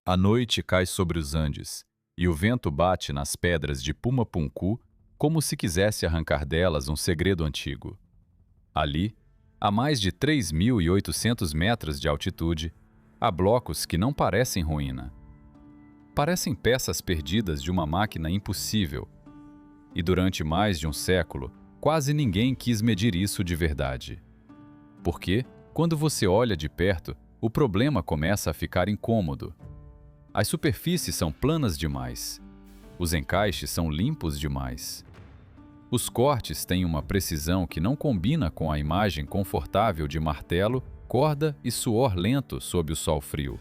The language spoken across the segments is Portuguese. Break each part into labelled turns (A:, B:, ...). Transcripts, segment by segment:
A: A noite cai sobre os Andes, e o vento bate nas pedras de Pumapunku como se quisesse arrancar delas um segredo antigo. Ali, a mais de 3.800 metros de altitude, há blocos que não parecem ruína. Parecem peças perdidas de uma máquina impossível. E durante mais de um século, quase ninguém quis medir isso de verdade. Porque, quando você olha de perto, o problema começa a ficar incômodo. As superfícies são planas demais. Os encaixes são limpos demais. Os cortes têm uma precisão que não combina com a imagem confortável de martelo, corda e suor lento sob o sol frio.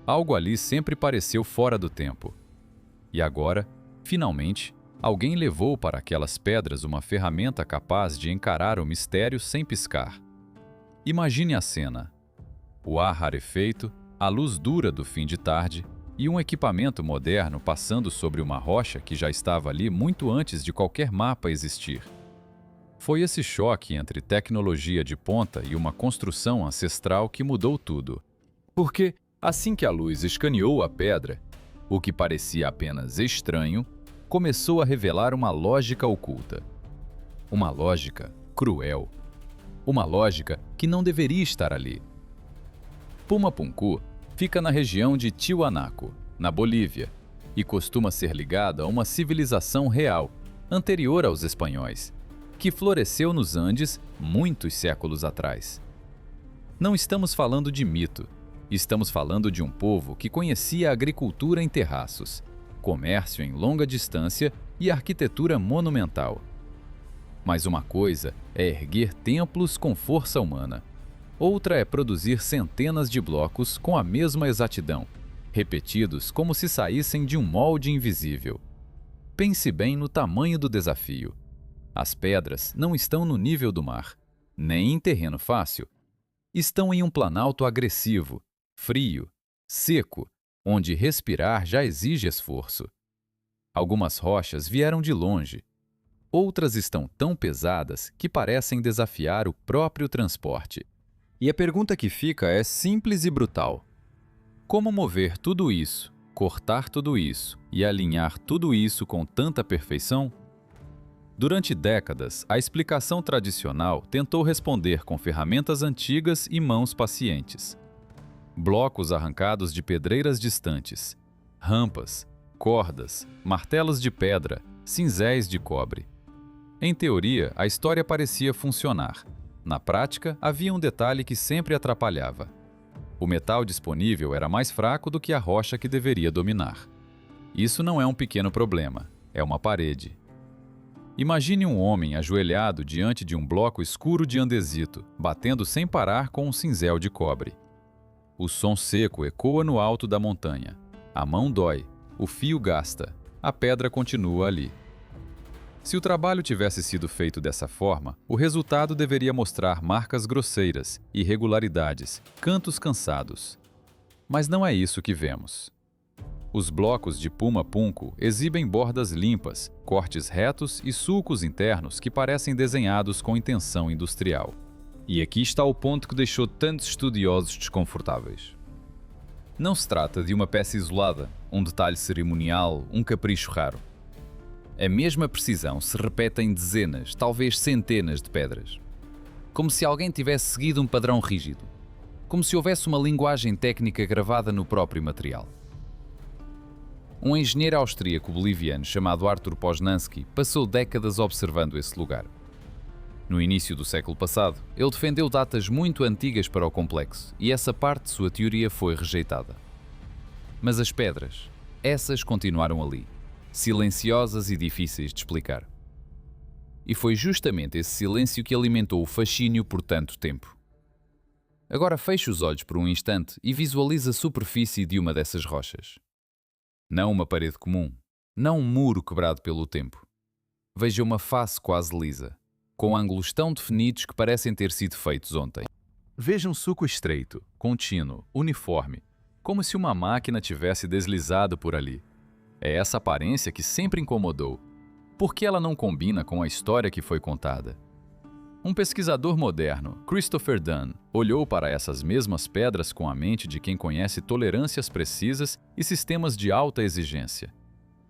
A: Algo ali sempre pareceu fora do tempo. E agora, finalmente, alguém levou para aquelas pedras uma ferramenta capaz de encarar o mistério sem piscar. Imagine a cena. O ar rarefeito, a luz dura do fim de tarde e um equipamento moderno passando sobre uma rocha que já estava ali muito antes de qualquer mapa existir. Foi esse choque entre tecnologia de ponta e uma construção ancestral que mudou tudo. Porque, assim que a luz escaneou a pedra, o que parecia apenas estranho começou a revelar uma lógica oculta. Uma lógica cruel. Uma lógica que não deveria estar ali. Pumapunku fica na região de Tiwanaku, na Bolívia, e costuma ser ligada a uma civilização real, anterior aos espanhóis, que floresceu nos Andes muitos séculos atrás. Não estamos falando de mito, estamos falando de um povo que conhecia a agricultura em terraços, comércio em longa distância e arquitetura monumental. Mas uma coisa é erguer templos com força humana. Outra é produzir centenas de blocos com a mesma exatidão, repetidos como se saíssem de um molde invisível. Pense bem no tamanho do desafio. As pedras não estão no nível do mar, nem em terreno fácil. Estão em um planalto agressivo, frio, seco, onde respirar já exige esforço. Algumas rochas vieram de longe. Outras estão tão pesadas que parecem desafiar o próprio transporte. E a pergunta que fica é simples e brutal. Como mover tudo isso, cortar tudo isso e alinhar tudo isso com tanta perfeição? Durante décadas, a explicação tradicional tentou responder com ferramentas antigas e mãos pacientes. Blocos arrancados de pedreiras distantes, rampas, cordas, martelos de pedra, cinzéis de cobre. Em teoria, a história parecia funcionar. Na prática, havia um detalhe que sempre atrapalhava. O metal disponível era mais fraco do que a rocha que deveria dominar. Isso não é um pequeno problema, é uma parede. Imagine um homem ajoelhado diante de um bloco escuro de andesito, batendo sem parar com um cinzel de cobre. O som seco ecoa no alto da montanha. A mão dói, o fio gasta, a pedra continua ali. Se o trabalho tivesse sido feito dessa forma, o resultado deveria mostrar marcas grosseiras, irregularidades, cantos cansados. Mas não é isso que vemos. Os blocos de Pumapunku exibem bordas limpas, cortes retos e sulcos internos que parecem desenhados com intenção industrial.
B: E aqui está o ponto que deixou tantos estudiosos desconfortáveis. Não se trata de uma peça isolada, um detalhe cerimonial, um capricho raro. A mesma precisão se repete em dezenas, talvez centenas de pedras. Como se alguém tivesse seguido um padrão rígido. Como se houvesse uma linguagem técnica gravada no próprio material. Um engenheiro austríaco-boliviano chamado Artur Poznański passou décadas observando esse lugar. No início do século passado, ele defendeu datas muito antigas para o complexo e essa parte de sua teoria foi rejeitada. Mas as pedras, essas continuaram ali. Silenciosas e difíceis de explicar. E foi justamente esse silêncio que alimentou o fascínio por tanto tempo. Agora feche os olhos por um instante e visualize a superfície de uma dessas rochas. Não uma parede comum, não um muro quebrado pelo tempo. Veja uma face quase lisa, com ângulos tão definidos que parecem ter sido feitos ontem.
A: Veja um sulco estreito, contínuo, uniforme, como se uma máquina tivesse deslizado por ali. É essa aparência que sempre incomodou. Por que ela não combina com a história que foi contada? Um pesquisador moderno, Christopher Dunn, olhou para essas mesmas pedras com a mente de quem conhece tolerâncias precisas e sistemas de alta exigência,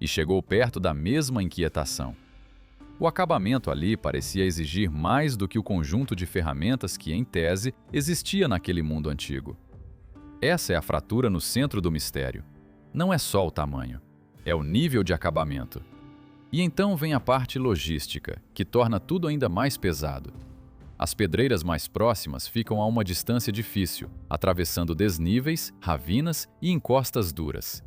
A: e chegou perto da mesma inquietação. O acabamento ali parecia exigir mais do que o conjunto de ferramentas que, em tese, existia naquele mundo antigo. Essa é a fratura no centro do mistério. Não é só o tamanho, é o nível de acabamento. E então vem a parte logística, que torna tudo ainda mais pesado. As pedreiras mais próximas ficam a uma distância difícil, atravessando desníveis, ravinas e encostas duras.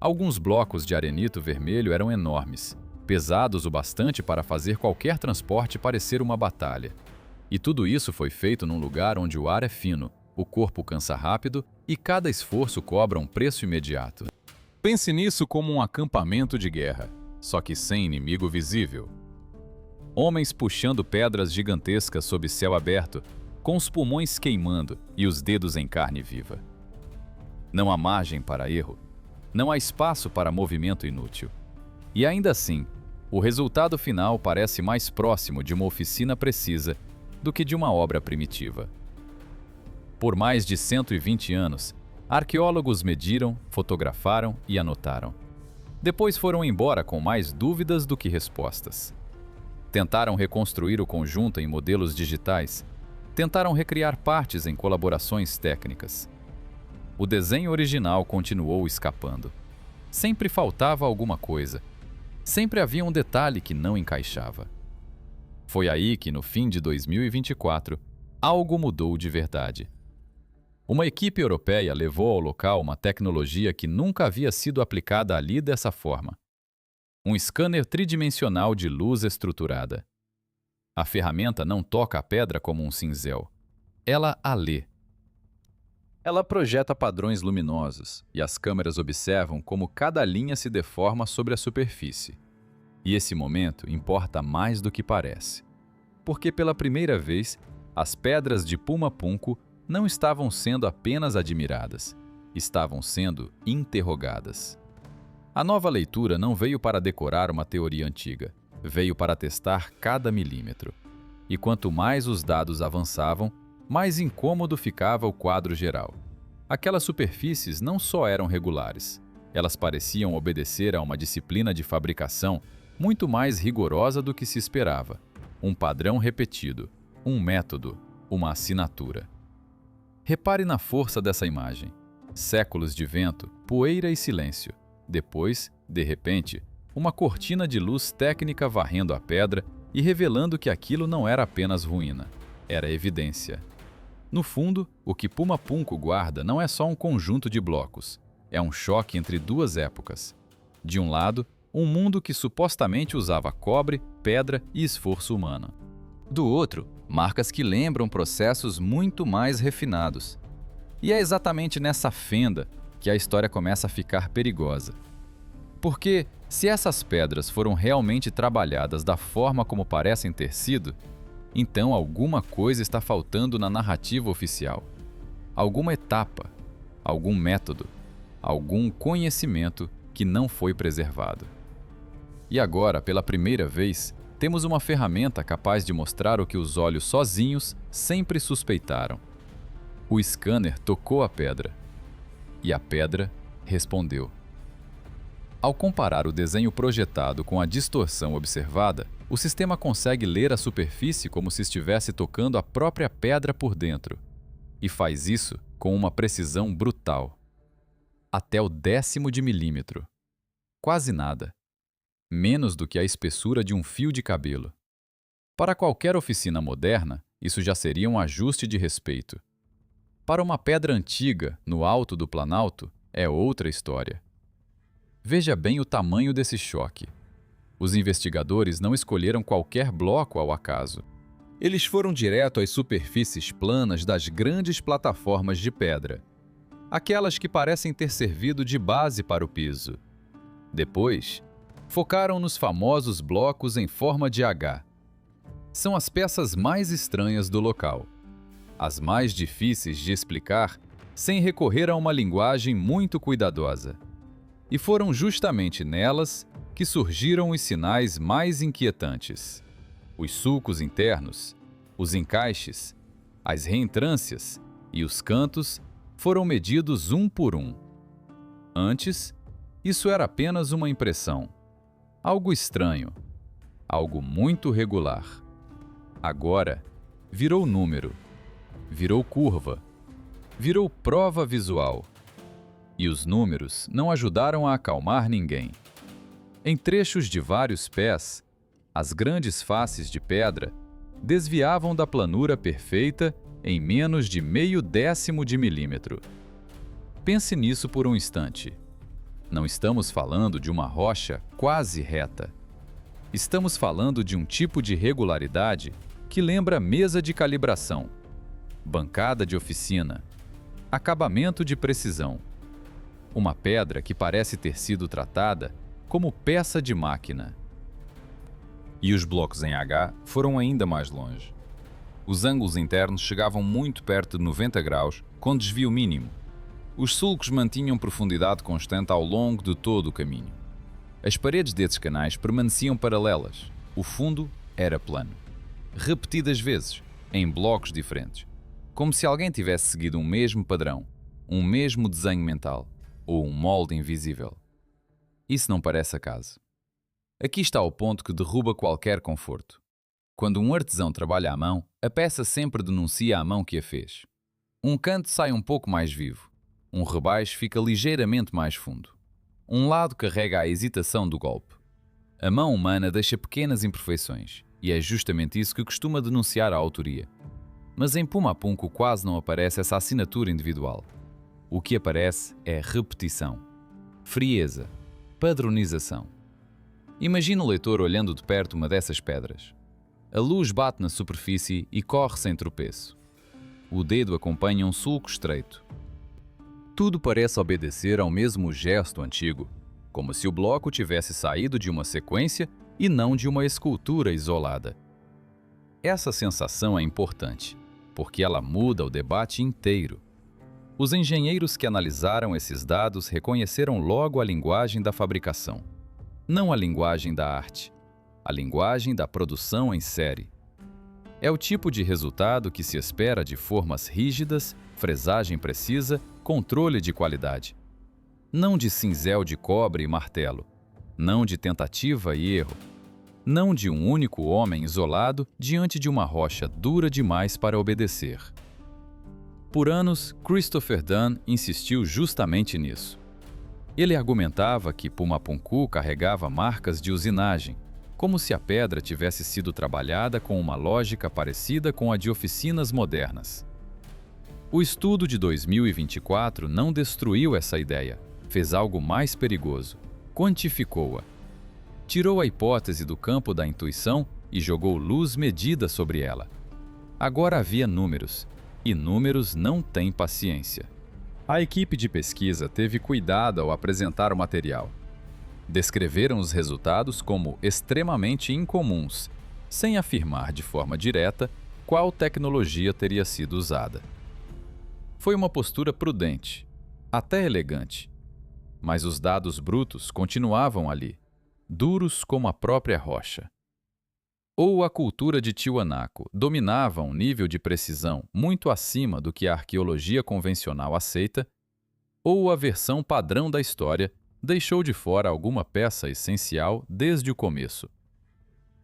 A: Alguns blocos de arenito vermelho eram enormes, pesados o bastante para fazer qualquer transporte parecer uma batalha. E tudo isso foi feito num lugar onde o ar é fino, o corpo cansa rápido e cada esforço cobra um preço imediato. Pense nisso como um acampamento de guerra, só que sem inimigo visível. Homens puxando pedras gigantescas sob céu aberto, com os pulmões queimando e os dedos em carne viva. Não há margem para erro, não há espaço para movimento inútil. E ainda assim, o resultado final parece mais próximo de uma oficina precisa do que de uma obra primitiva. Por mais de 120 anos, arqueólogos mediram, fotografaram e anotaram. Depois foram embora com mais dúvidas do que respostas. Tentaram reconstruir o conjunto em modelos digitais, tentaram recriar partes em colaborações técnicas. O desenho original continuou escapando. Sempre faltava alguma coisa. Sempre havia um detalhe que não encaixava. Foi aí que, no fim de 2024, algo mudou de verdade. Uma equipe europeia levou ao local uma tecnologia que nunca havia sido aplicada ali dessa forma. Um scanner tridimensional de luz estruturada. A ferramenta não toca a pedra como um cinzel. Ela a lê. Ela projeta padrões luminosos e as câmeras observam como cada linha se deforma sobre a superfície. E esse momento importa mais do que parece. Porque pela primeira vez, as pedras de Puma Punku não estavam sendo apenas admiradas, estavam sendo interrogadas. A nova leitura não veio para decorar uma teoria antiga, veio para testar cada milímetro. E quanto mais os dados avançavam, mais incômodo ficava o quadro geral. Aquelas superfícies não só eram regulares, elas pareciam obedecer a uma disciplina de fabricação muito mais rigorosa do que se esperava. Um padrão repetido, um método, uma assinatura. Repare na força dessa imagem. Séculos de vento, poeira e silêncio. Depois, de repente, uma cortina de luz técnica varrendo a pedra e revelando que aquilo não era apenas ruína, era evidência. No fundo, o que Puma Punku guarda não é só um conjunto de blocos, é um choque entre duas épocas. De um lado, um mundo que supostamente usava cobre, pedra e esforço humano. Do outro, marcas que lembram processos muito mais refinados. E é exatamente nessa fenda que a história começa a ficar perigosa. Porque, se essas pedras foram realmente trabalhadas da forma como parecem ter sido, então alguma coisa está faltando na narrativa oficial. Alguma etapa, algum método, algum conhecimento que não foi preservado. E agora, pela primeira vez, temos uma ferramenta capaz de mostrar o que os olhos sozinhos sempre suspeitaram. O scanner tocou a pedra. E a pedra respondeu. Ao comparar o desenho projetado com a distorção observada, o sistema consegue ler a superfície como se estivesse tocando a própria pedra por dentro. E faz isso com uma precisão brutal. Até o 10º de milímetro. Quase nada. Menos do que a espessura de um fio de cabelo. Para qualquer oficina moderna, isso já seria um ajuste de respeito. Para uma pedra antiga, no alto do Planalto, é outra história. Veja bem o tamanho desse choque. Os investigadores não escolheram qualquer bloco ao acaso. Eles foram direto às superfícies planas das grandes plataformas de pedra, aquelas que parecem ter servido de base para o piso. Depois, focaram nos famosos blocos em forma de H. São as peças mais estranhas do local, as mais difíceis de explicar sem recorrer a uma linguagem muito cuidadosa. E foram justamente nelas que surgiram os sinais mais inquietantes. Os sulcos internos, Os encaixes, as reentrâncias e os cantos foram medidos um por um. Antes, isso era apenas uma impressão, algo estranho, algo muito regular. Agora, virou número, virou curva, virou prova visual. E os números não ajudaram a acalmar ninguém. Em trechos de vários pés, as grandes faces de pedra desviavam da planura perfeita em menos de 0,000 de milímetro. Pense nisso por um instante. Não estamos falando de uma rocha quase reta. Estamos falando de um tipo de regularidade que lembra mesa de calibração, bancada de oficina, acabamento de precisão. Uma pedra que parece ter sido tratada como peça de máquina. E os blocos em H foram ainda mais longe. Os ângulos internos chegavam muito perto de 90 graus, com desvio mínimo. Os sulcos mantinham profundidade constante ao longo de todo o caminho. As paredes desses canais permaneciam paralelas. O fundo era plano. Repetidas vezes, em blocos diferentes. Como se alguém tivesse seguido um mesmo padrão, um mesmo desenho mental, ou um molde invisível. Isso não parece acaso. Aqui está o ponto que derruba qualquer conforto. Quando um artesão trabalha à mão, a peça sempre denuncia a mão que a fez. Um canto sai um pouco mais vivo. Um rebaixo fica ligeiramente mais fundo. Um lado carrega a hesitação do golpe. A mão humana deixa pequenas imperfeições, e é justamente isso que costuma denunciar a autoria. Mas em Puma Punku quase não aparece essa assinatura individual. O que aparece é repetição, frieza, padronização. Imagina o leitor olhando de perto uma dessas pedras. A luz bate na superfície e corre sem tropeço. O dedo acompanha um sulco estreito. Tudo parece obedecer ao mesmo gesto antigo, como se o bloco tivesse saído de uma sequência e não de uma escultura isolada. Essa sensação é importante, porque ela muda o debate inteiro. Os engenheiros que analisaram esses dados reconheceram logo a linguagem da fabricação. Não a linguagem da arte, a linguagem da produção em série. É o tipo de resultado que se espera de formas rígidas, fresagem precisa, controle de qualidade. Não de cinzel de cobre e martelo, não de tentativa e erro, não de um único homem isolado diante de uma rocha dura demais para obedecer. Por anos, Christopher Dunn insistiu justamente nisso. Ele argumentava que Puma Punku carregava marcas de usinagem, como se a pedra tivesse sido trabalhada com uma lógica parecida com a de oficinas modernas. O estudo de 2024 não destruiu essa ideia, fez algo mais perigoso, quantificou-a. Tirou a hipótese do campo da intuição e jogou luz medida sobre ela. Agora havia números, e números não têm paciência. A equipe de pesquisa teve cuidado ao apresentar o material. Descreveram os resultados como extremamente incomuns, sem afirmar de forma direta qual tecnologia teria sido usada. Foi uma postura prudente, até elegante, mas os dados brutos continuavam ali, duros como a própria rocha. Ou a cultura de Tiwanaku dominava um nível de precisão muito acima do que a arqueologia convencional aceita, ou a versão padrão da história deixou de fora alguma peça essencial desde o começo.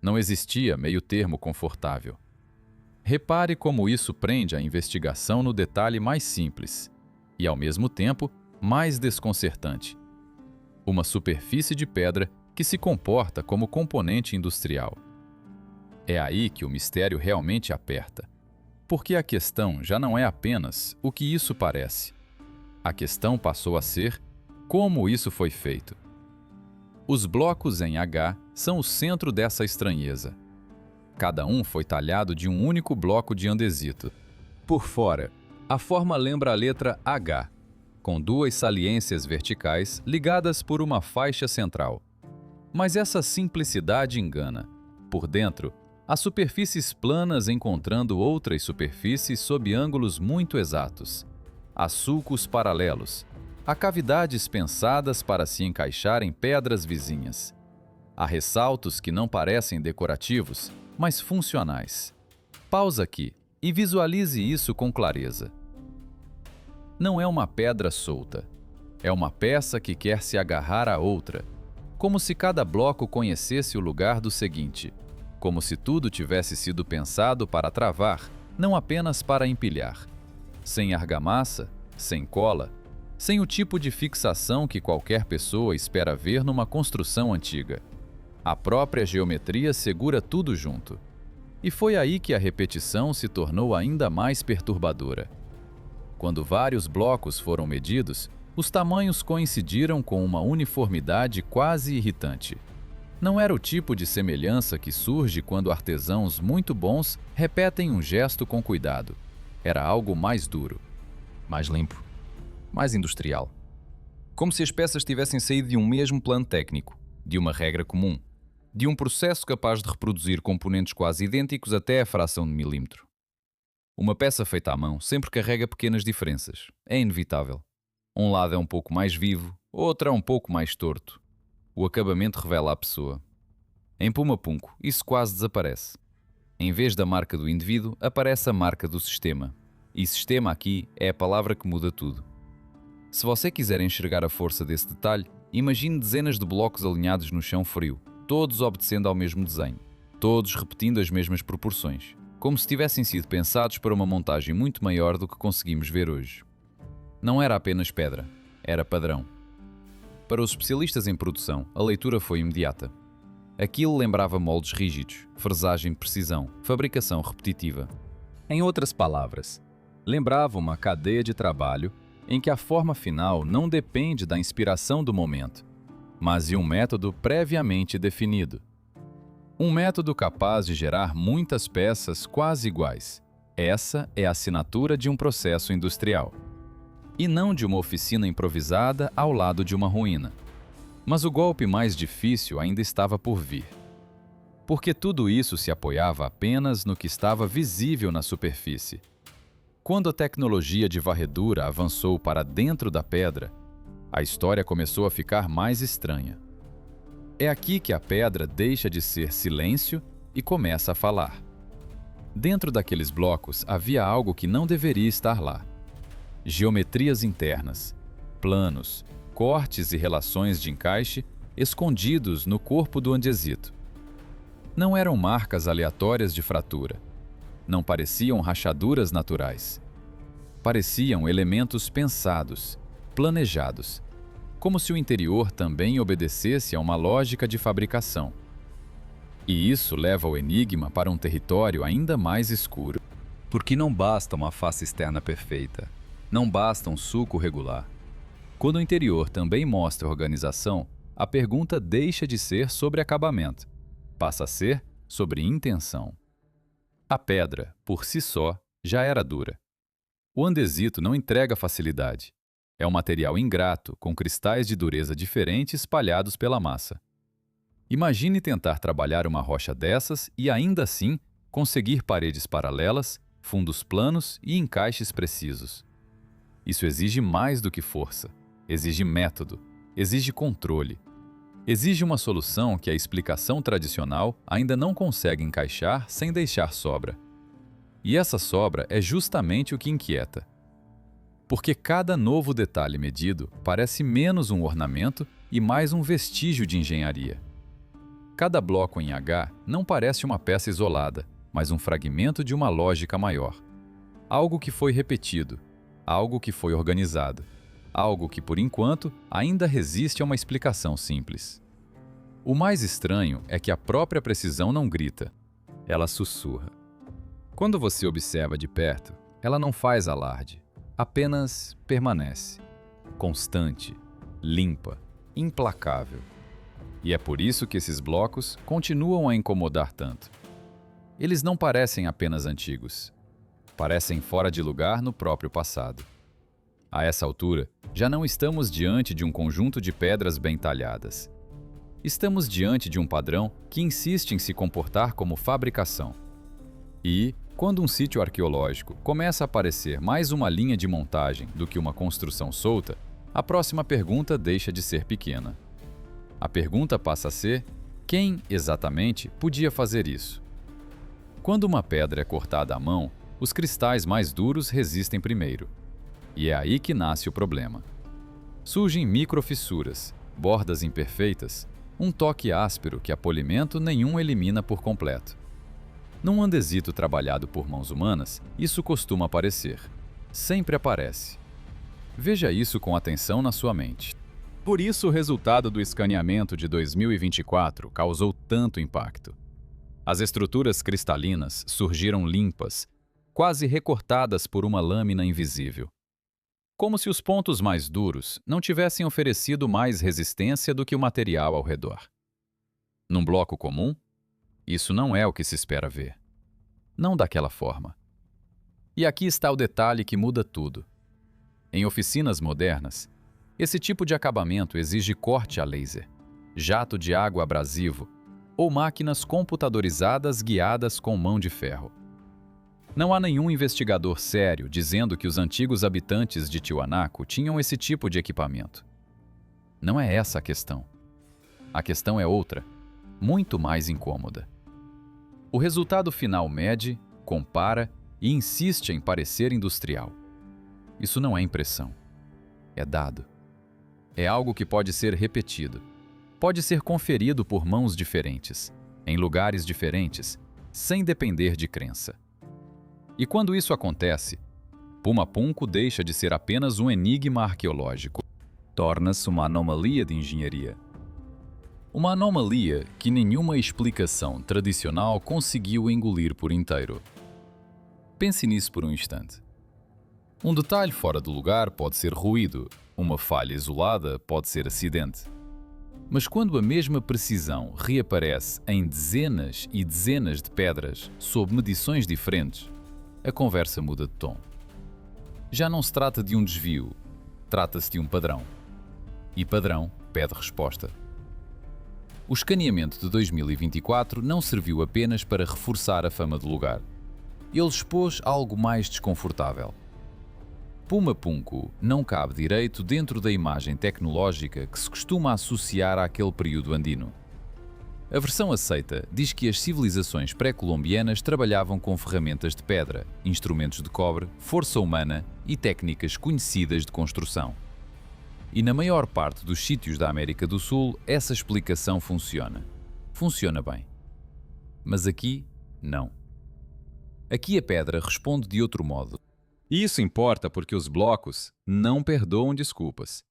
A: Não existia meio-termo confortável. Repare como isso prende a investigação no detalhe mais simples e, ao mesmo tempo, mais desconcertante. Uma superfície de pedra que se comporta como componente industrial. É aí que o mistério realmente aperta, porque a questão já não é apenas o que isso parece. A questão passou a ser como isso foi feito. Os blocos em H são o centro dessa estranheza. Cada um foi talhado de um único bloco de andesito. Por fora, a forma lembra a letra H, com duas saliências verticais ligadas por uma faixa central. Mas essa simplicidade engana. Por dentro, há superfícies planas encontrando outras superfícies sob ângulos muito exatos. Há sulcos paralelos. Há cavidades pensadas para se encaixar em pedras vizinhas. Há ressaltos que não parecem decorativos, mas funcionais.
B: Pausa aqui e visualize isso com clareza. Não é uma pedra solta. É uma peça que quer se agarrar a outra, como se cada bloco conhecesse o lugar do seguinte, como se tudo tivesse sido pensado para travar, não apenas para empilhar. Sem argamassa, sem cola, sem o tipo de fixação que qualquer pessoa espera ver numa construção antiga. A própria geometria segura tudo junto. E foi aí que a repetição se tornou ainda mais perturbadora. Quando vários blocos foram medidos, os tamanhos coincidiram com uma uniformidade quase irritante. Não era o tipo de semelhança que surge quando artesãos muito bons repetem um gesto com cuidado. Era algo mais duro,
C: mais limpo, mais industrial. Como se as peças tivessem saído de um mesmo plano técnico, de uma regra comum, de um processo capaz de reproduzir componentes quase idênticos até a fração de milímetro. Uma peça feita à mão sempre carrega pequenas diferenças. É inevitável. Um lado é um pouco mais vivo, outro é um pouco mais torto. O acabamento revela a pessoa. Em Puma Punku, isso quase desaparece. Em vez da marca do indivíduo, aparece a marca do sistema. E sistema aqui é a palavra que muda tudo. Se você quiser enxergar a força desse detalhe, imagine dezenas de blocos alinhados no chão frio, todos obedecendo ao mesmo desenho, todos repetindo as mesmas proporções, como se tivessem sido pensados para uma montagem muito maior do que conseguimos ver hoje. Não era apenas pedra, era padrão. Para os especialistas em produção, a leitura foi imediata. Aquilo lembrava moldes rígidos, fresagem de precisão, fabricação repetitiva.
A: Em outras palavras, lembrava uma cadeia de trabalho em que a forma final não depende da inspiração do momento, mas de um método previamente definido. Um método capaz de gerar muitas peças quase iguais. Essa é a assinatura de um processo industrial. E não de uma oficina improvisada ao lado de uma ruína. Mas o golpe mais difícil ainda estava por vir. Porque tudo isso se apoiava apenas no que estava visível na superfície. Quando a tecnologia de varredura avançou para dentro da pedra, a história começou a ficar mais estranha. É aqui que a pedra deixa de ser silêncio e começa a falar. Dentro daqueles blocos havia algo que não deveria estar lá. Geometrias internas, planos, cortes e relações de encaixe escondidos no corpo do andesito. Não eram marcas aleatórias de fratura. Não pareciam rachaduras naturais. Pareciam elementos pensados, planejados, como se o interior também obedecesse a uma lógica de fabricação. E isso leva o enigma para um território ainda mais escuro.
B: Porque não basta uma face externa perfeita, não basta um sulco regular. Quando o interior também mostra organização, a pergunta deixa de ser sobre acabamento, passa a ser sobre intenção. A pedra, por si só, já era dura. O andesito não entrega facilidade. É um material ingrato, com cristais de dureza diferente espalhados pela massa. Imagine tentar trabalhar uma rocha dessas e ainda assim conseguir paredes paralelas, fundos planos e encaixes precisos. Isso exige mais do que força. Exige método, exige controle. Exige uma solução que a explicação tradicional ainda não consegue encaixar sem deixar sobra. E essa sobra é justamente o que inquieta. Porque cada novo detalhe medido parece menos um ornamento e mais um vestígio de engenharia. Cada bloco em H não parece uma peça isolada, mas um fragmento de uma lógica maior. Algo que foi repetido, algo que foi organizado, algo que, por enquanto, ainda resiste a uma explicação simples. O mais estranho é que a própria precisão não grita, ela sussurra. Quando você observa de perto, ela não faz alarde. Apenas permanece, constante, limpa, implacável. E é por isso que esses blocos continuam a incomodar tanto. Eles não parecem apenas antigos. Parecem fora de lugar no próprio passado. A essa altura, já não estamos diante de um conjunto de pedras bem talhadas. Estamos diante de um padrão que insiste em se comportar como fabricação. E, quando um sítio arqueológico começa a parecer mais uma linha de montagem do que uma construção solta, a próxima pergunta deixa de ser pequena. A pergunta passa a ser: quem, exatamente, podia fazer isso?
A: Quando uma pedra é cortada à mão, os cristais mais duros resistem primeiro. E é aí que nasce o problema. Surgem microfissuras, bordas imperfeitas, um toque áspero que a polimento nenhum elimina por completo. Num andesito trabalhado por mãos humanas, isso costuma aparecer. Sempre aparece. Veja isso com atenção na sua mente. Por isso o resultado do escaneamento de 2024 causou tanto impacto. As estruturas cristalinas surgiram limpas, quase recortadas por uma lâmina invisível. Como se os pontos mais duros não tivessem oferecido mais resistência do que o material ao redor. Num bloco comum, isso não é o que se espera ver. Não daquela forma. E aqui está o detalhe que muda tudo. Em oficinas modernas, esse tipo de acabamento exige corte a laser, jato de água abrasivo ou máquinas computadorizadas guiadas com mão de ferro. Não há nenhum investigador sério dizendo que os antigos habitantes de Tiwanaku tinham esse tipo de equipamento. Não é essa a questão. A questão é outra, muito mais incômoda. O resultado final mede, compara e insiste em parecer industrial. Isso não é impressão. É dado. É algo que pode ser repetido. Pode ser conferido por mãos diferentes, em lugares diferentes, sem depender de crença. E quando isso acontece, Puma Punku deixa de ser apenas um enigma arqueológico. Torna-se uma anomalia de engenharia. Uma anomalia que nenhuma explicação tradicional conseguiu engolir por inteiro. Pense nisso por um instante. Um detalhe fora do lugar pode ser ruído, uma falha isolada pode ser acidente. Mas quando a mesma precisão reaparece em dezenas e dezenas de pedras sob medições diferentes, a conversa muda de tom. Já não se trata de um desvio, trata-se de um padrão. E padrão pede resposta. O escaneamento de 2024 não serviu apenas para reforçar a fama do lugar. Ele expôs algo mais desconfortável. Puma Punku não cabe direito dentro da imagem tecnológica que se costuma associar àquele período andino. A versão aceita diz que as civilizações pré-colombianas trabalhavam com ferramentas de pedra, instrumentos de cobre, força humana e técnicas conhecidas de construção. E na maior parte dos sítios da América do Sul, essa explicação funciona. Funciona bem. Mas aqui, não. Aqui a pedra responde de outro modo. E isso importa porque os blocos não perdoam desculpas.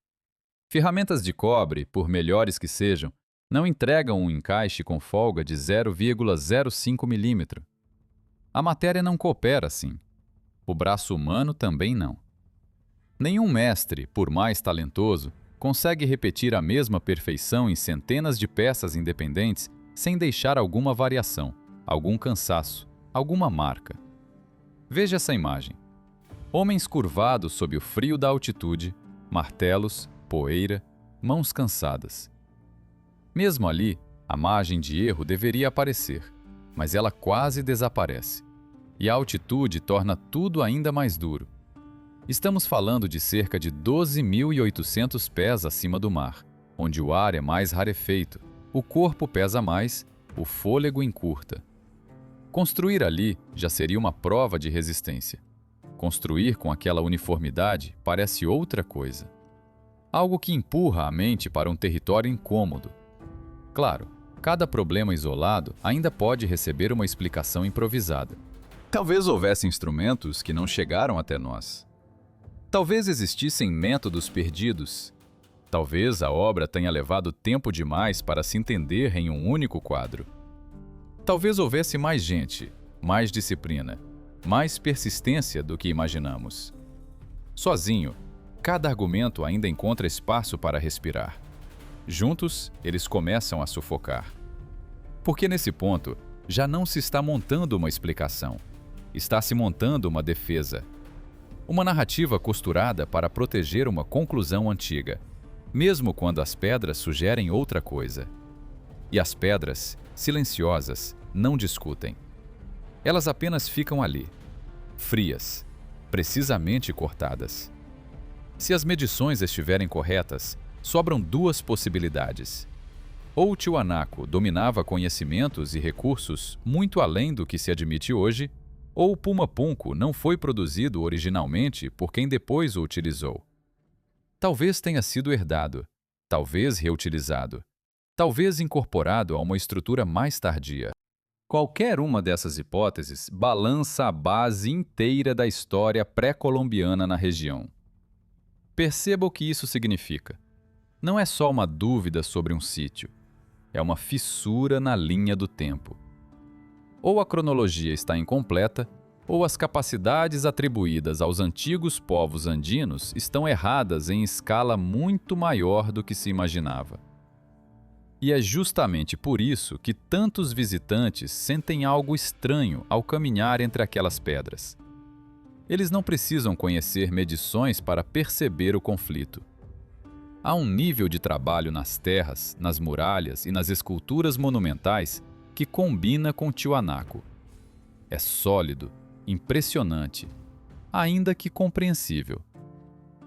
A: Ferramentas de cobre, por melhores que sejam, não entregam um encaixe com folga de 0,05 milímetro. A matéria não coopera assim. O braço humano também não. Nenhum mestre, por mais talentoso, consegue repetir a mesma perfeição em centenas de peças independentes sem deixar alguma variação, algum cansaço, alguma marca. Veja essa imagem. Homens curvados sob o frio da altitude, martelos, poeira, mãos cansadas. Mesmo ali, a margem de erro deveria aparecer, mas ela quase desaparece. E a altitude torna tudo ainda mais duro. Estamos falando de cerca de 12.800 pés acima do mar, onde o ar é mais rarefeito, o corpo pesa mais, o fôlego encurta. Construir ali já seria uma prova de resistência. Construir com aquela uniformidade parece outra coisa. Algo que empurra a mente para um território incômodo. Claro, cada problema isolado ainda pode receber uma explicação improvisada. Talvez houvesse instrumentos que não chegaram até nós. Talvez existissem métodos perdidos. Talvez a obra tenha levado tempo demais para se entender em um único quadro. Talvez houvesse mais gente, mais disciplina, mais persistência do que imaginamos. Sozinho, cada argumento ainda encontra espaço para respirar. Juntos, eles começam a sufocar. Porque nesse ponto, já não se está montando uma explicação. Está se montando uma defesa. Uma narrativa costurada para proteger uma conclusão antiga, mesmo quando as pedras sugerem outra coisa. E as pedras, silenciosas, não discutem. Elas apenas ficam ali, frias, precisamente cortadas. Se as medições estiverem corretas, sobram duas possibilidades. Ou Tiwanaku dominava conhecimentos e recursos muito além do que se admite hoje, ou Puma Punku não foi produzido originalmente por quem depois o utilizou. Talvez tenha sido herdado, talvez reutilizado, talvez incorporado a uma estrutura mais tardia. Qualquer uma dessas hipóteses balança a base inteira da história pré-colombiana na região. Perceba o que isso significa. Não é só uma dúvida sobre um sítio, é uma fissura na linha do tempo. Ou a cronologia está incompleta, ou as capacidades atribuídas aos antigos povos andinos estão erradas em escala muito maior do que se imaginava. E é justamente por isso que tantos visitantes sentem algo estranho ao caminhar entre aquelas pedras. Eles não precisam conhecer medições para perceber o conflito. Há um nível de trabalho nas terras, nas muralhas e nas esculturas monumentais que combina com Tiwanaku. É sólido, impressionante, ainda que compreensível.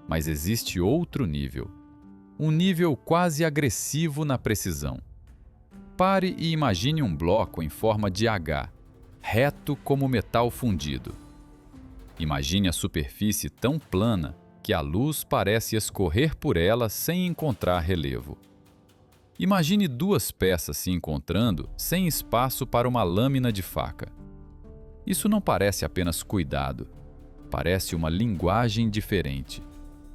A: Mas existe outro nível, um nível quase agressivo na precisão. Pare e imagine um bloco em forma de H, reto como metal fundido. Imagine a superfície tão plana que a luz parece escorrer por ela sem encontrar relevo. Imagine duas peças se encontrando sem espaço para uma lâmina de faca. Isso não parece apenas cuidado, parece uma linguagem diferente.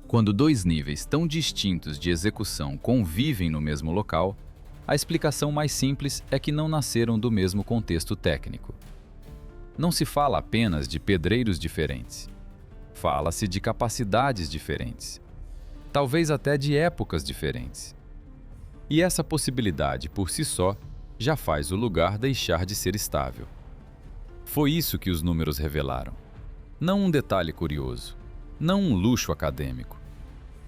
A: Quando dois níveis tão distintos de execução convivem no mesmo local, a explicação mais simples é que não nasceram do mesmo contexto técnico. Não se fala apenas de pedreiros diferentes. Fala-se de capacidades diferentes. Talvez até de épocas diferentes. E essa possibilidade, por si só, já faz o lugar deixar de ser estável. Foi isso que os números revelaram. Não um detalhe curioso, não um luxo acadêmico.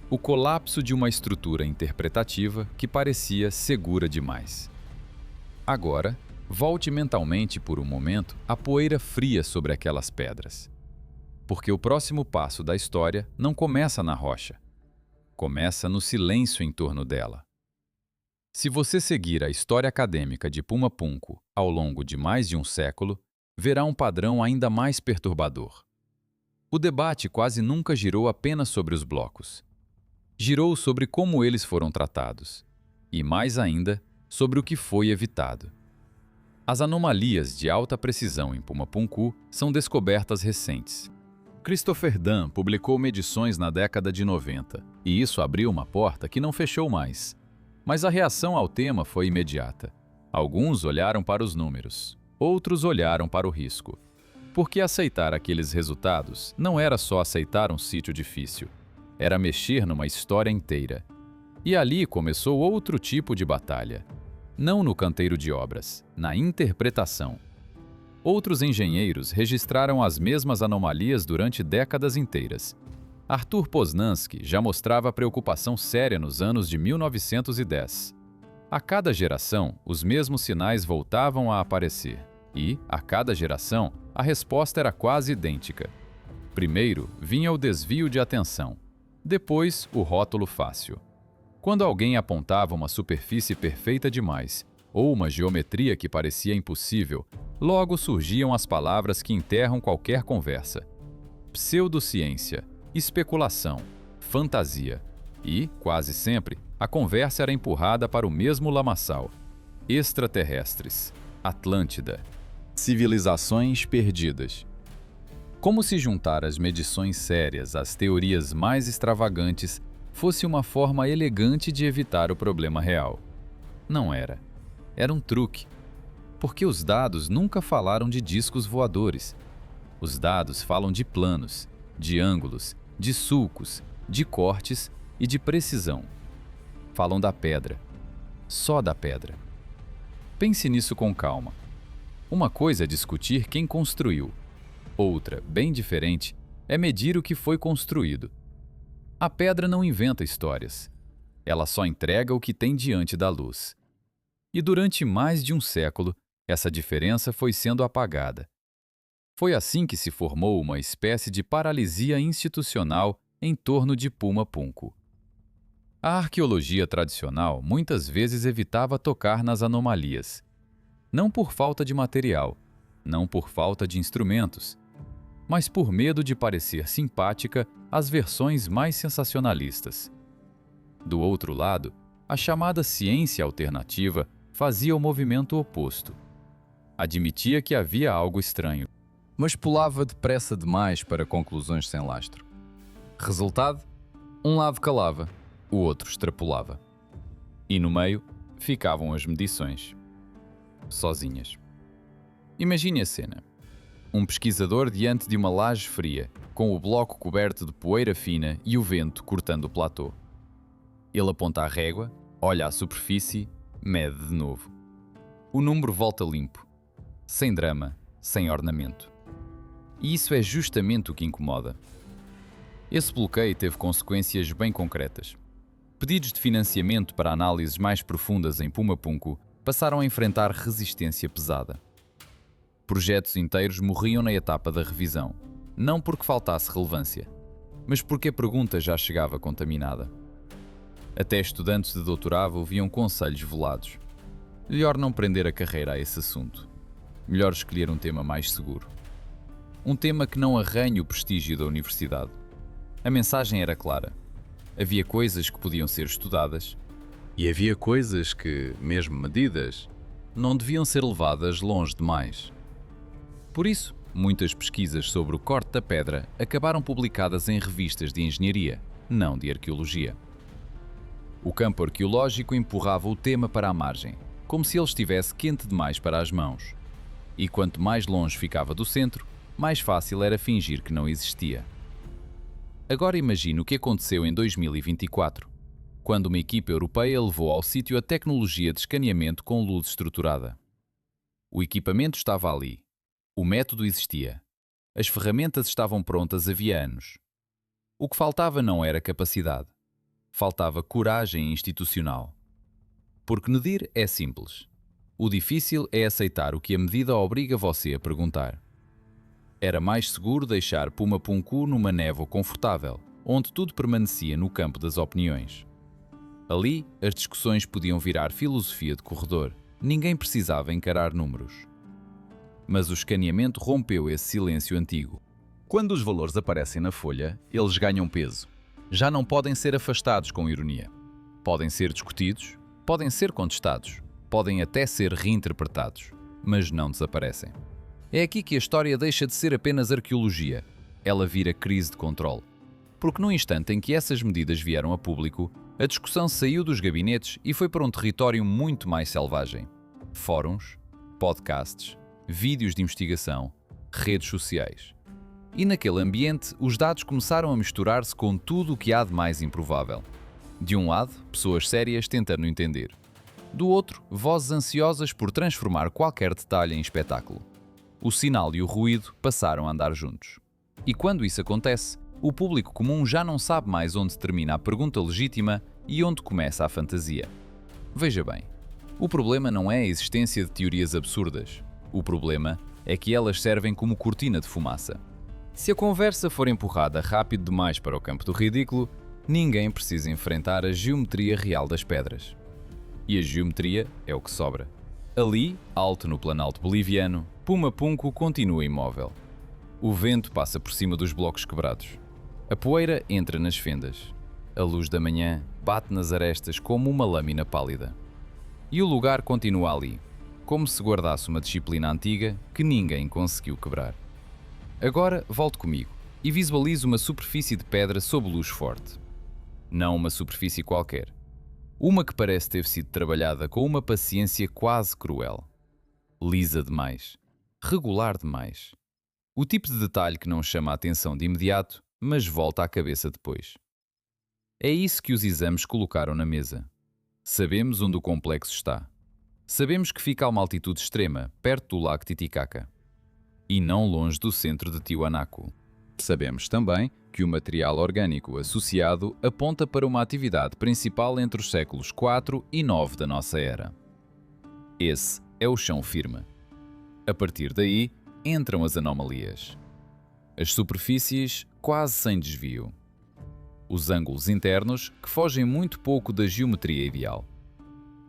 A: O colapso de uma estrutura interpretativa que parecia segura demais. Agora, volte mentalmente por um momento à poeira fria sobre aquelas pedras. Porque o próximo passo da história não começa na rocha. Começa no silêncio em torno dela. Se você seguir a história acadêmica de Puma Punku ao longo de mais de um século, verá um padrão ainda mais perturbador. O debate quase nunca girou apenas sobre os blocos. Girou sobre como eles foram tratados. E, mais ainda, sobre o que foi evitado. As anomalias de alta precisão em Puma Punku são descobertas recentes. Christopher Dunn publicou medições na década de 90, e isso abriu uma porta que não fechou mais. Mas a reação ao tema foi imediata. Alguns olharam para os números, outros olharam para o risco. Porque aceitar aqueles resultados não era só aceitar um sítio difícil, era mexer numa história inteira. E ali começou outro tipo de batalha. Não no canteiro de obras, na interpretação. Outros engenheiros registraram as mesmas anomalias durante décadas inteiras. Arthur Poznansky já mostrava preocupação séria nos anos de 1910. A cada geração, os mesmos sinais voltavam a aparecer. E, a cada geração, a resposta era quase idêntica. Primeiro, vinha o desvio de atenção. Depois, o rótulo fácil. Quando alguém apontava uma superfície perfeita demais, ou uma geometria que parecia impossível, logo surgiam as palavras que enterram qualquer conversa. Pseudociência, especulação, fantasia. E, quase sempre, a conversa era empurrada para o mesmo lamaçal. Extraterrestres, Atlântida, civilizações perdidas. Como se juntar as medições sérias às teorias mais extravagantes fosse uma forma elegante de evitar o problema real. Não era. Era um truque. Porque os dados nunca falaram de discos voadores. Os dados falam de planos, de ângulos, de sulcos, de cortes e de precisão. Falam da pedra. Só da pedra. Pense nisso com calma. Uma coisa é discutir quem construiu. Outra, bem diferente, é medir o que foi construído. A pedra não inventa histórias. Ela só entrega o que tem diante da luz. E durante mais de um século, essa diferença foi sendo apagada. Foi assim que se formou uma espécie de paralisia institucional em torno de Puma Punku.
C: A arqueologia tradicional muitas vezes evitava tocar nas anomalias, não por falta de material, não por falta de instrumentos, mas por medo de parecer simpática às versões mais sensacionalistas. Do outro lado, a chamada ciência alternativa fazia o movimento oposto. Admitia que havia algo estranho, mas pulava depressa demais para conclusões sem lastro. Resultado? Um lado calava, o outro extrapolava. E no meio ficavam as medições. Sozinhas. Imagine a cena. Um pesquisador diante de uma laje fria, com o bloco coberto de poeira fina e o vento cortando o platô. Ele aponta a régua, olha à superfície, mede de novo. O número volta limpo, sem drama, sem ornamento. E isso é justamente o que incomoda. Esse bloqueio teve consequências bem concretas. Pedidos de financiamento para análises mais profundas em Puma Punku passaram a enfrentar resistência pesada. Projetos inteiros morriam na etapa da revisão, não porque faltasse relevância, mas porque a pergunta já chegava contaminada. Até estudantes de doutorado ouviam conselhos velados. Melhor não prender a carreira a esse assunto. Melhor escolher um tema mais seguro. Um tema que não arranhe o prestígio da universidade. A mensagem era clara. Havia coisas que podiam ser estudadas e havia coisas que, mesmo medidas, não deviam ser levadas longe demais. Por isso, muitas pesquisas sobre o corte da pedra acabaram publicadas em revistas de engenharia, não de arqueologia. O campo arqueológico empurrava o tema para a margem, como se ele estivesse quente demais para as mãos. E quanto mais longe ficava do centro, mais fácil era fingir que não existia. Agora imagine o que aconteceu em 2024, quando uma equipa europeia levou ao sítio a tecnologia de escaneamento com luz estruturada. O equipamento estava ali. O método existia. As ferramentas estavam prontas havia anos. O que faltava não era capacidade. Faltava coragem institucional. Porque medir é simples. O difícil é aceitar o que a medida obriga você a perguntar. Era mais seguro deixar Puma Punku numa névoa confortável, onde tudo permanecia no campo das opiniões. Ali, as discussões podiam virar filosofia de corredor. Ninguém precisava encarar números. Mas o escaneamento rompeu esse silêncio antigo. Quando os valores aparecem na folha, eles ganham peso. Já não podem ser afastados com ironia. Podem ser discutidos, podem ser contestados, podem até ser reinterpretados, mas não desaparecem. É aqui que a história deixa de ser apenas arqueologia. Ela vira crise de controle. Porque no instante em que essas medidas vieram a público, a discussão saiu dos gabinetes e foi para um território muito mais selvagem. Fóruns, podcasts, vídeos de investigação, redes sociais. E naquele ambiente, os dados começaram a misturar-se com tudo o que há de mais improvável. De um lado, pessoas sérias tentando entender. Do outro, vozes ansiosas por transformar qualquer detalhe em espetáculo. O sinal e o ruído passaram a andar juntos. E quando isso acontece, o público comum já não sabe mais onde termina a pergunta legítima e onde começa a fantasia. Veja bem, o problema não é a existência de teorias absurdas. O problema é que elas servem como cortina de fumaça. Se a conversa for empurrada rápido demais para o campo do ridículo, ninguém precisa enfrentar a geometria real das pedras. E a geometria é o que sobra. Ali, alto no planalto boliviano, Puma Punku continua imóvel. O vento passa por cima dos blocos quebrados. A poeira entra nas fendas. A luz da manhã bate nas arestas como uma lâmina pálida. E o lugar continua ali, como se guardasse uma disciplina antiga que ninguém conseguiu quebrar. Agora volte comigo e visualize uma superfície de pedra sob luz forte. Não uma superfície qualquer. Uma que parece ter sido trabalhada com uma paciência quase cruel. Lisa demais. Regular demais. O tipo de detalhe que não chama a atenção de imediato, mas volta à cabeça depois. É isso que os exames colocaram na mesa. Sabemos onde o complexo está. Sabemos que fica a uma altitude extrema, perto do lago Titicaca. E não longe do centro de Tiwanaku. Sabemos também que o material orgânico associado aponta para uma atividade principal entre os séculos 4 e 9 da nossa era. Esse é o chão firme. A partir daí, entram as anomalias. As superfícies quase sem desvio.
B: os ângulos internos, que fogem muito pouco da geometria ideal,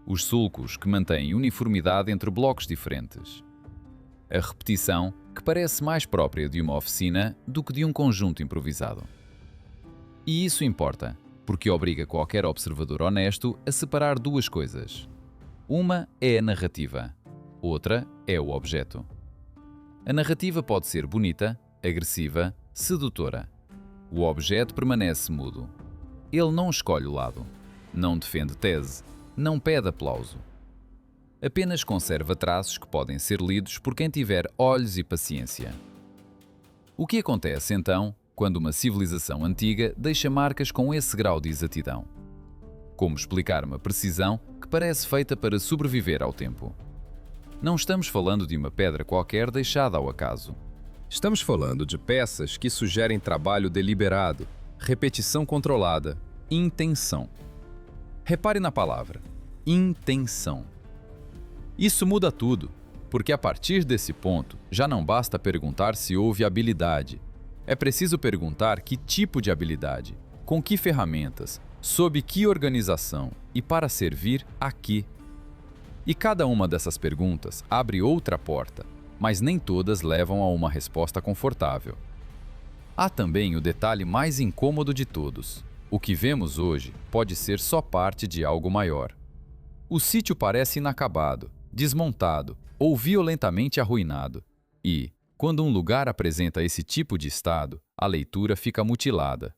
B: os sulcos, que mantêm uniformidade entre blocos diferentes, a repetição, que parece mais própria de uma oficina do que de um conjunto improvisado. E isso importa, porque obriga qualquer observador honesto a separar duas coisas. Uma é a narrativa, outra é o objeto. A narrativa pode ser bonita, agressiva, sedutora. O objeto permanece mudo. Ele não escolhe o lado, não defende tese, não pede aplauso. Apenas conserva traços que podem ser lidos por quem tiver olhos e paciência. O que acontece, então, quando uma civilização antiga deixa marcas com esse grau de exatidão? Como explicar uma precisão que parece feita para sobreviver ao tempo? Não estamos falando de uma pedra qualquer deixada ao acaso.
C: Estamos falando de peças que sugerem trabalho deliberado, repetição controlada, intenção. Repare na palavra, intenção. Isso muda tudo, porque a partir desse ponto já não basta perguntar se houve habilidade. É preciso perguntar que tipo de habilidade, com que ferramentas, sob que organização e para servir a quê. E cada uma dessas perguntas abre outra porta, mas nem todas levam a uma resposta confortável. Há também o detalhe mais incômodo de todos. O que vemos hoje pode ser só parte de algo maior. O sítio parece inacabado, desmontado ou violentamente arruinado. E, quando um lugar apresenta esse tipo de estado, a leitura fica mutilada.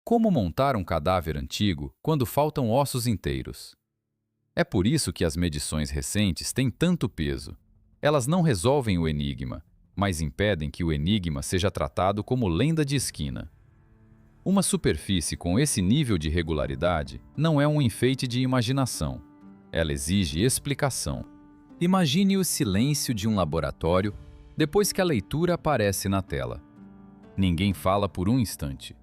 C: Como montar um cadáver antigo quando faltam ossos inteiros? É por isso que as medições recentes têm tanto peso. Elas não resolvem o enigma, mas impedem que o enigma seja tratado como lenda de esquina. Uma superfície com esse nível de regularidade não é um enfeite de imaginação. Ela exige explicação. Imagine o silêncio de um laboratório depois que a leitura aparece na tela. Ninguém fala por um instante.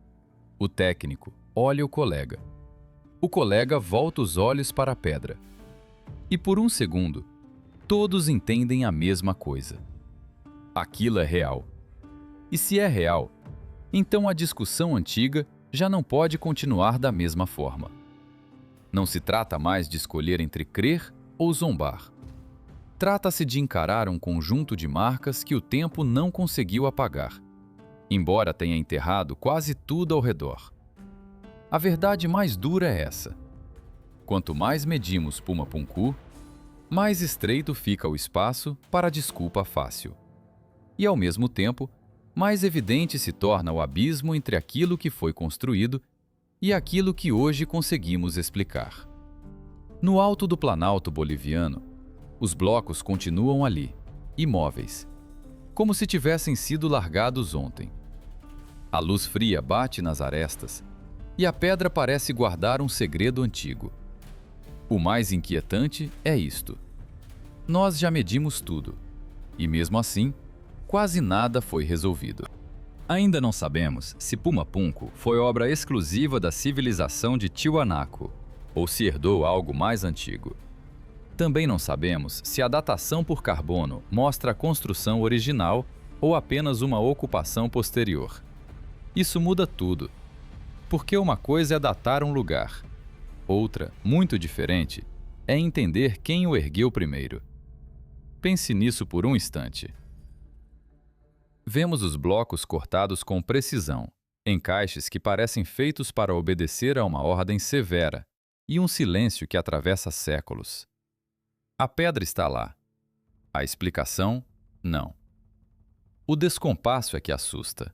C: O técnico olha o colega. O colega volta os olhos para a pedra. E por um segundo, todos entendem a mesma coisa. Aquilo é real. E se é real, então a discussão antiga já não pode continuar da mesma forma. Não se trata mais de escolher entre crer ou zombar. Trata-se de encarar um conjunto de marcas que o tempo não conseguiu apagar, embora tenha enterrado quase tudo ao redor. A verdade mais dura é essa. Quanto mais medimos Puma Punku, mais estreito fica o espaço para a desculpa fácil. E, ao mesmo tempo, mais evidente se torna o abismo entre aquilo que foi construído e aquilo que hoje conseguimos explicar. No alto do Planalto boliviano, os blocos continuam ali, imóveis, como se tivessem sido largados ontem. A luz fria bate nas arestas e a pedra parece guardar um segredo antigo. O mais inquietante é isto. Nós já medimos tudo, e mesmo assim, quase nada foi resolvido. Ainda não sabemos se Puma Punku foi obra exclusiva da civilização de Tiwanaku, ou se herdou algo mais antigo. Também não sabemos se a datação por carbono mostra a construção original ou apenas uma ocupação posterior. Isso muda tudo, porque uma coisa é datar um lugar, outra, muito diferente, é entender quem o ergueu primeiro. Pense nisso por um instante. Vemos os blocos cortados com precisão, encaixes que parecem feitos para obedecer a uma ordem severa, e um silêncio que atravessa séculos. A pedra está lá. A explicação, não. O descompasso é que assusta.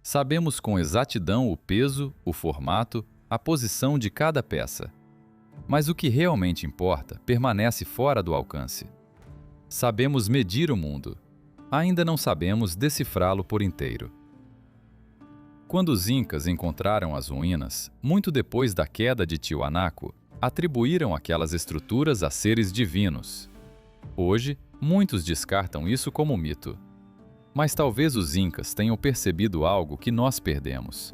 C: Sabemos com exatidão o peso, o formato, a posição de cada peça. Mas o que realmente importa permanece fora do alcance. Sabemos medir o mundo. Ainda não sabemos decifrá-lo por inteiro. Quando os Incas encontraram as ruínas, muito depois da queda de Tiwanaku, atribuíram aquelas estruturas a seres divinos. Hoje, muitos descartam isso como mito. Mas talvez os Incas tenham percebido algo que nós perdemos.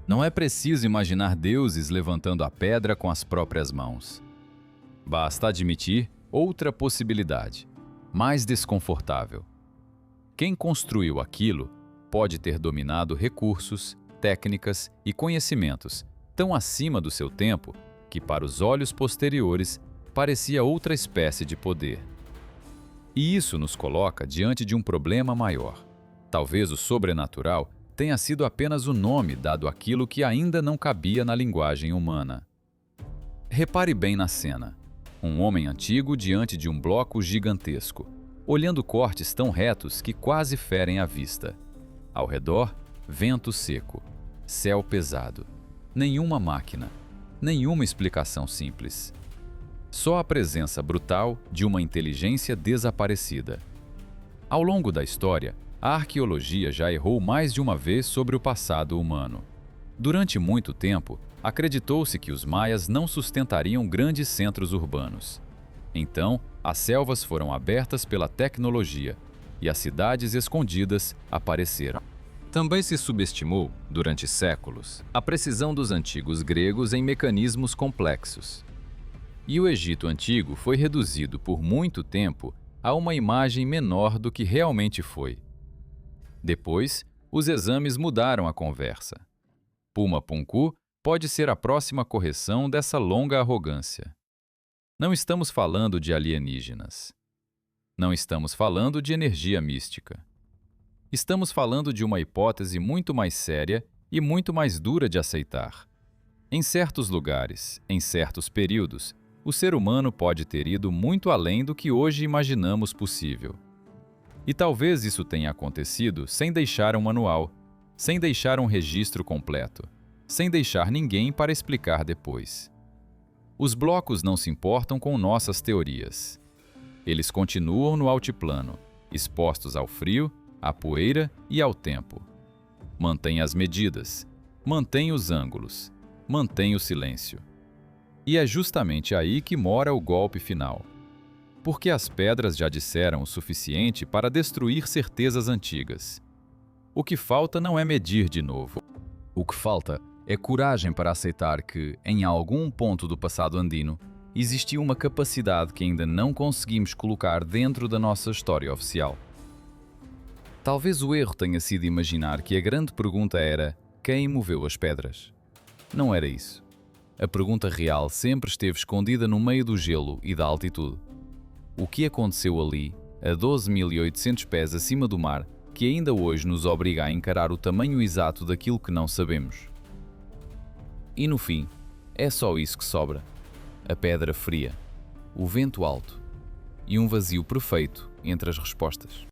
C: Não é preciso imaginar deuses levantando a pedra com as próprias mãos. Basta admitir outra possibilidade, mais desconfortável. Quem construiu aquilo pode ter dominado recursos,
B: técnicas e conhecimentos tão acima do seu tempo que, para os olhos posteriores, parecia outra espécie de poder. E isso nos coloca diante de um problema maior. Talvez o sobrenatural tenha sido apenas o nome dado àquilo que ainda não cabia na linguagem humana. Repare bem na cena. Um homem antigo diante de um bloco gigantesco, olhando cortes tão retos que quase ferem a vista. Ao redor, vento seco, céu pesado. Nenhuma máquina, nenhuma explicação simples. Só a presença brutal de uma inteligência desaparecida. Ao longo da história, a arqueologia já errou mais de uma vez sobre o passado humano. Durante muito tempo, acreditou-se que os maias não sustentariam grandes centros urbanos. Então, as selvas foram abertas pela tecnologia e as cidades escondidas apareceram.
C: Também se subestimou, durante séculos, a precisão dos antigos gregos em mecanismos complexos. E o Egito Antigo foi reduzido por muito tempo a uma imagem menor do que realmente foi. Depois, os exames mudaram a conversa. Puma-Punku pode ser a próxima correção dessa longa arrogância. Não estamos falando de alienígenas. Não estamos falando de energia mística. Estamos falando de uma hipótese muito mais séria e muito mais dura de aceitar. Em certos lugares, em certos períodos, o ser humano pode ter ido muito além do que hoje imaginamos possível. E talvez isso tenha acontecido sem deixar um manual, sem deixar um registro completo, sem deixar ninguém para explicar depois. Os blocos não se importam com nossas teorias. Eles continuam no altiplano, expostos ao frio, à poeira e ao tempo. Mantém as medidas, mantém os ângulos, mantém o silêncio. E é justamente aí que mora o golpe final. Porque as pedras já disseram o suficiente para destruir certezas antigas. O que falta não é medir de novo. O que falta é coragem para aceitar que, em algum ponto do passado andino, existia uma capacidade que ainda não conseguimos colocar dentro da nossa história oficial. Talvez o erro tenha sido imaginar que a grande pergunta era: quem moveu as pedras? Não era isso. A pergunta real sempre esteve escondida no meio do gelo e da altitude. O que aconteceu ali, a 12.800 pés acima do mar, que ainda hoje nos obriga a encarar o tamanho exato daquilo que não sabemos? E no fim, é só isso que sobra. A pedra fria, o vento alto e um vazio perfeito entre as respostas.